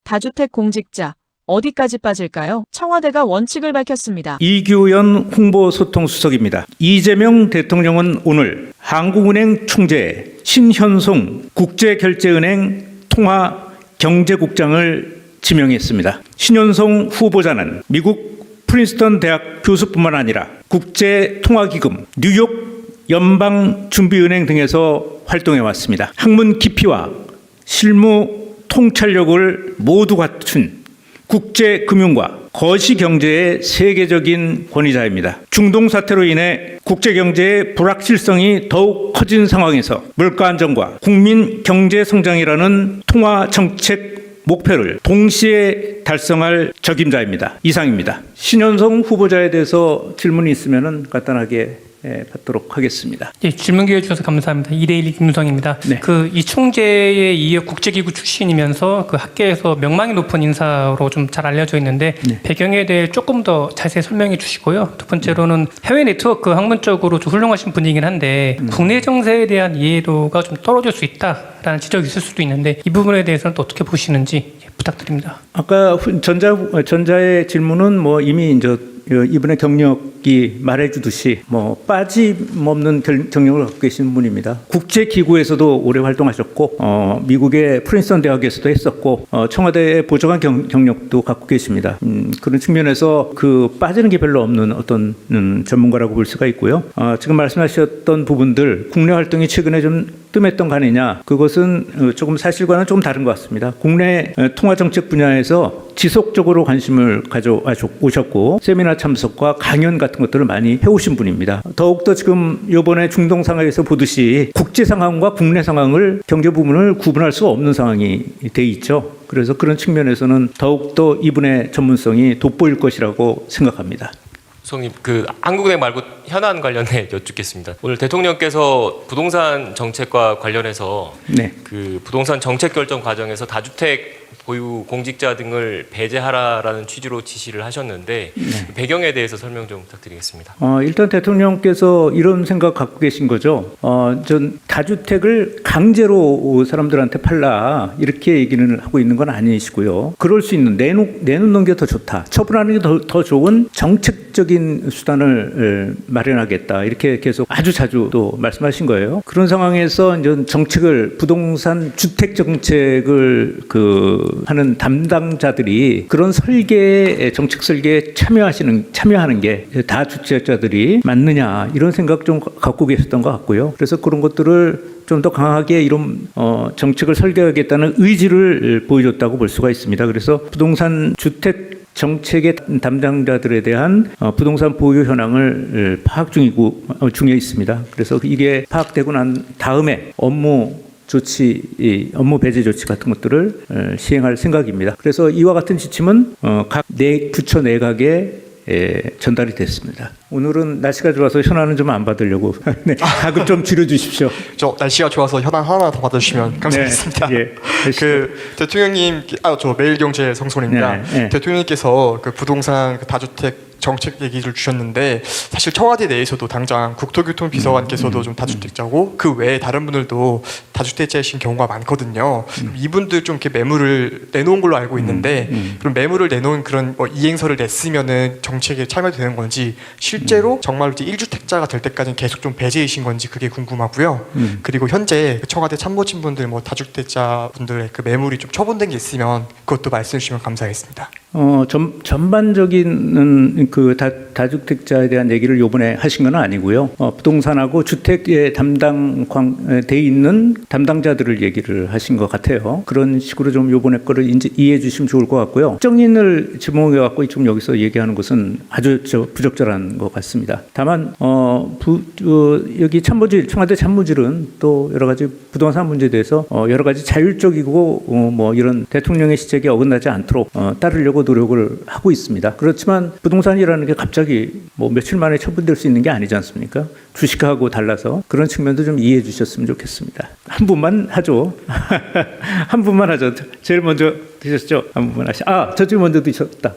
다주택 공직자 어디까지 빠질까요? 청와대가 원칙을 밝혔습니다. 이규현 홍보소통수석입니다. 이재명 대통령은 오늘 한국은행 총재 신현송 국제결제은행 통화경제국장을 지명했습니다. 신현송 후보자는 미국 프린스턴 대학 교수뿐만 아니라 국제통화기금, 뉴욕 연방준비은행 등에서 활동해 왔습니다. 학문 깊이와 실무 통찰력을 모두 갖춘 국제금융과 거시경제의 세계적인 권위자입니다. 중동 사태로 인해 국제경제의 불확실성이 더욱 커진 상황에서 물가 안정과 국민 경제 성장이라는 통화정책 목표를 동시에 달성할 적임자입니다. 이상입니다. 신현성 후보자에 대해서 질문이 있으면 간단하게 받도록 하겠습니다. 예, 질문 기회 주셔서 감사합니다. 2대1 김유성입니다. 네. 이 총재의 이해 국제기구 출신이면서 그 학계에서 명망이 높은 인사로 좀 잘 알려져 있는데 네. 배경에 대해 조금 더 자세히 설명해 주시고요. 두 번째로는 해외 네트워크 학문적으로 좀 훌륭하신 분이긴 한데 국내 정세에 대한 이해도가 좀 떨어질 수 있다라는 지적이 있을 수도 있는데 이 부분에 대해서는 또 어떻게 보시는지 부탁드립니다. 아까 전자의 질문은 뭐 이미 이제 이분의 경력이 말해주듯이 뭐 빠짐없는 경력을 갖고 계신 분입니다. 국제기구에서도 오래 활동하셨고 미국의 프린스턴 대학에서도 했었고 청와대에 보좌관 경력도 갖고 계십니다. 그런 측면에서 그 빠지는 게 별로 없는 어떤 전문가라고 볼 수가 있고요. 지금 말씀하셨던 부분들 국내 활동이 최근에 좀 뜸했던 거 아니냐, 그것은 조금 사실과는 좀 다른 것 같습니다. 국내 통화정책 분야에서 지속적으로 관심을 가져오셨고 세미나 참석과 강연 같은 것들을 많이 해오신 분입니다. 더욱더 지금 이번에 중동 상황에서 보듯이 국제 상황과 국내 상황을 경제 부분을 구분할 수 없는 상황이 돼 있죠. 그래서 그런 측면에서는 더욱더 이분의 전문성이 돋보일 것이라고 생각합니다. 소장님, 한국은행 말고 현안 관련해 여쭙겠습니다. 오늘 대통령께서 부동산 정책과 관련해서 네. 그 부동산 정책 결정 과정에서 다주택 보유 공직자 등을 배제하라라는 취지로 지시를 하셨는데 네. 배경에 대해서 설명 좀 부탁드리겠습니다. 일단 대통령께서 이런 생각 갖고 계신 거죠. 전 다주택을 강제로 사람들한테 팔라 이렇게 얘기는 하고 있는 건 아니시고요. 그럴 수 있는 내놓는 게 더 좋다. 처분하는 게 더 좋은 정책적인 수단을 마련하겠다. 이렇게 계속 아주 자주 또 말씀하신 거예요. 그런 상황에서 이제 부동산 주택 정책을 하는 담당자들이 그런 정책 설계에 참여하는 게 다주택자들이 맞느냐 이런 생각 좀 갖고 계셨던 것 같고요. 그래서 그런 것들을 좀 더 강하게 이런 정책을 설계하겠다는 의지를 보여줬다고 볼 수가 있습니다. 그래서 부동산 주택 정책의 담당자들에 대한 부동산 보유 현황을 파악 중에 있습니다. 그래서 이게 파악되고 난 다음에 업무 배제 조치 같은 것들을 시행할 생각입니다. 그래서 이와 같은 지침은 각 부처 내각에 전달이 됐습니다. 오늘은 날씨가 좋아서 현안은 좀 안 받으려고 네, 가급 좀 줄여주십시오. 저 날씨가 좋아서 현안 하나 더 받으시면 감사하겠습니다. 네, 대통령님, 저 매일경제 성소입니다. 네. 대통령님께서 부동산 다주택 정책 얘기를 주셨는데 사실 청와대 내에서도 당장 국토교통비서관께서도 좀 다주택자고 그 외에 다른 분들도 다주택자이신 경우가 많거든요. 이분들 좀 이렇게 매물을 내놓은 걸로 알고 있는데 그럼 매물을 내놓은 그런 이행서를 냈으면은 정책에 참여되는 건지 실제로 정말로 이제 1주택자가 될 때까지는 계속 좀 배제이신 건지 그게 궁금하고요. 그리고 현재 청와대 참모진분들 다주택자 분들의 그 매물이 좀 처분된 게 있으면 그것도 말씀해 주시면 감사하겠습니다. 전반적인 다주택자에 대한 얘기를 요번에 하신 건 아니고요. 부동산하고 주택에 담당돼 있는 담당자들을 얘기를 하신 것 같아요. 그런 식으로 좀 요번에 거를 이해해 주시면 좋을 것 같고요. 특정인을 지목해 갖고 지금 여기서 얘기하는 것은 아주 부적절한 것 같습니다. 다만 여기 청와대 참모질은 또 여러 가지 부동산 문제에 대해서 여러 가지 자율적이고 이런 대통령의 시책에 어긋나지 않도록 따르려고 노력을 하고 있습니다. 그렇지만 부동산이라는 게 갑자기 며칠 만에 처분될 수 있는 게 아니지 않습니까? 주식하고 달라서 그런 측면도 좀 이해해 주셨으면 좋겠습니다. 한 분만 하죠. 한 분만 하죠. 제일 먼저 드셨죠? 한 분만 하시. 저쪽이 먼저 드셨다.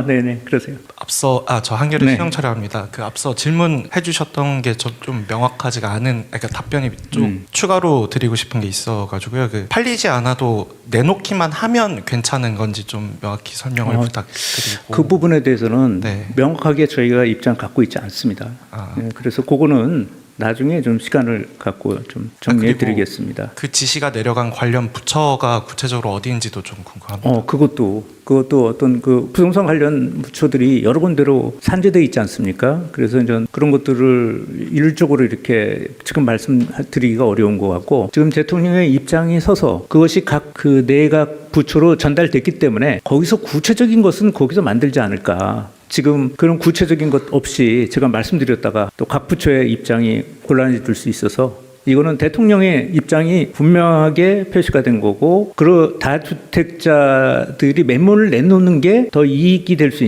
네네. 그러세요. 앞서 저 한겨레 네. 신영 촬영합니다. 그 앞서 질문해 주셨던 게 좀 명확하지가 않은, 그러니까 답변이 좀 추가로 드리고 싶은 게 있어가지고요. 그 팔리지 않아도 내놓기만 하면 괜찮은 건지 좀 명확히 설명을 부탁드리고. 그 부분에 대해서는 네. 명확하게 저희가 입장 갖고 있지 않습니다. 네, 그래서 그거는 나중에 좀 시간을 갖고 좀 정리해 그리고 드리겠습니다. 그 지시가 내려간 관련 부처가 구체적으로 어디인지도 좀 궁금합니다. 그것도 어떤 그 부동산 관련 부처들이 여러 군데로 산재되어 있지 않습니까? 그래서 이제 그런 것들을 일률적으로 이렇게 지금 말씀드리기가 어려운 것 같고, 지금 대통령의 입장이 서서 그것이 각 그 내각 부처로 전달됐기 때문에 거기서 구체적인 것은 거기서 만들지 않을까. 지금 그런 구체적인 것 없이 제가 말씀드렸다가 또 각 부처의 입장이 곤란해질 수 있어서, 이거는 대통령의 입장이 분명하게 표시가 된 거고, 그리고 다주택자들이 매물을 내놓는 게 더 이익이 될 수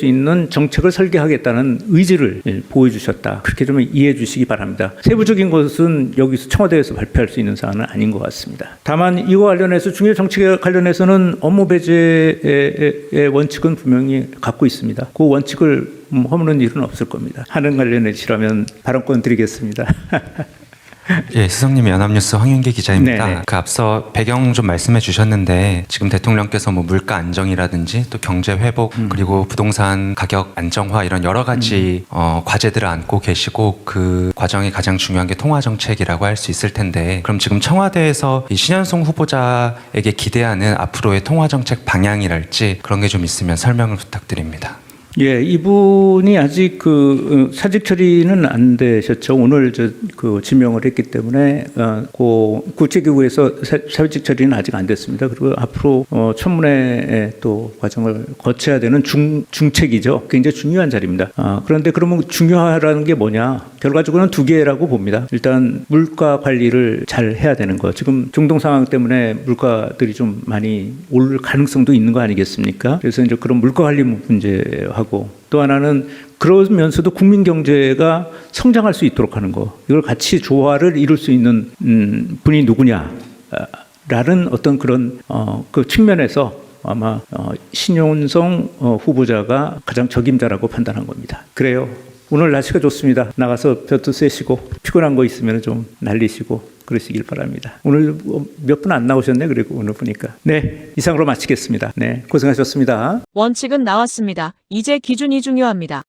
있는 정책을 설계하겠다는 의지를 보여주셨다. 그렇게 좀 이해해 주시기 바랍니다. 세부적인 것은 여기서 청와대에서 발표할 수 있는 사안은 아닌 것 같습니다. 다만 이와 관련해서 중요 정책에 관련해서는 업무 배제의 원칙은 분명히 갖고 있습니다. 그 원칙을 허무는 일은 없을 겁니다. 하는 관련해서라면 발언권 드리겠습니다. 예, 스성님 연합뉴스 황윤기 기자입니다. 네네. 그 앞서 배경 좀 말씀해 주셨는데, 지금 대통령께서 뭐 물가 안정이라든지 또 경제 회복 그리고 부동산 가격 안정화 이런 여러 가지 과제들을 안고 계시고, 그 과정이 가장 중요한 게 통화 정책이라고 할 수 있을 텐데, 그럼 지금 청와대에서 이 신현송 후보자에게 기대하는 앞으로의 통화 정책 방향이랄지 그런 게 좀 있으면 설명을 부탁드립니다. 예, 이분이 아직 그 사직 처리는 안 되셨죠. 오늘 그 지명을 했기 때문에 그 국제기구에서 사직 처리는 아직 안 됐습니다. 그리고 앞으로 청문회 또 과정을 거쳐야 되는 중책이죠. 굉장히 중요한 자리입니다. 그런데 그러면 중요하라는 게 뭐냐? 결과적으로는 두 개라고 봅니다. 일단 물가 관리를 잘 해야 되는 거. 지금 중동 상황 때문에 물가들이 좀 많이 오를 가능성도 있는 거 아니겠습니까? 그래서 이제 그런 물가 관리 문제하고, 또 하나는 그러면서도 국민 경제가 성장할 수 있도록 하는 거. 이걸 같이 조화를 이룰 수 있는 분이 누구냐라는 어떤 그런 그 측면에서 아마 신현송 후보자가 가장 적임자라고 판단한 겁니다. 그래요. 오늘 날씨가 좋습니다. 나가서 볕도 쐬시고 피곤한 거 있으면 좀 날리시고 그러시길 바랍니다. 오늘 몇 분 안 나오셨네. 그리고 오늘 보니까. 네, 이상으로 마치겠습니다. 네, 고생하셨습니다. 원칙은 나왔습니다. 이제 기준이 중요합니다.